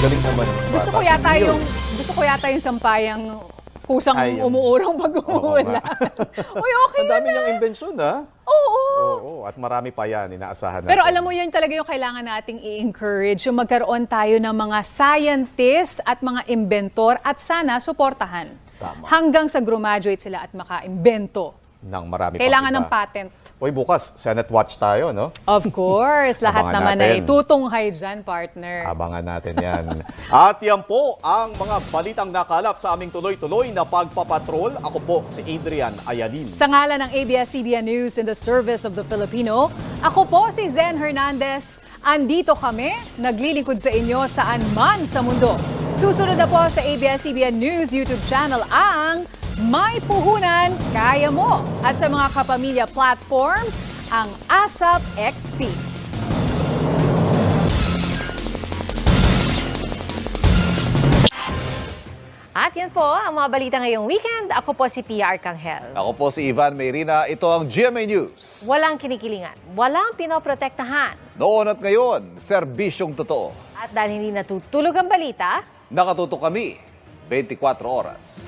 Galing naman. Gusto ko Bata, yata si Neil. yung sampayang kusang Ay, yung- umuurong pag Oo umuulan. nga. Uy, okay Ang na dami niyang imbensyon, ha? Oo. Oo, at marami pa yan, inaasahan natin. Pero alam mo, yan talaga yung kailangan nating i-encourage, yung magkaroon tayo ng mga scientist at mga inventor at sana suportahan. Tama. Hanggang sa graduate sila at maka-imbento. Nang marami Kailangan pang ng iba. patent. Uy, bukas, Senate Watch tayo, no? Of course, lahat Abangan naman natin. ay tutunghay dyan, partner. Abangan natin yan. At yan po ang mga balitang nakalap sa aming tuloy-tuloy na pagpapatrol. Ako po si Adrian Ayalin. Sa ngalan ng ABS-CBN News in the service of the Filipino, ako po si Zen Hernandez. Andito kami, naglilingkod sa inyo saan man sa mundo. Susunod na po sa ABS-CBN News YouTube channel ang May Puhunan, Kaya Mo. At sa mga kapamilya platforms, ang ASAP XP. At yan po ang mga balita ngayong weekend. Ako po si Pia Arcangel. Ako po si Ivan Mayrina. Ito ang GMA News. Walang kinikilingan, walang pinoprotektahan. Noon at ngayon, serbisyong totoo. At dahil hindi natutulog ang balita, Nakatutok kami 24 oras.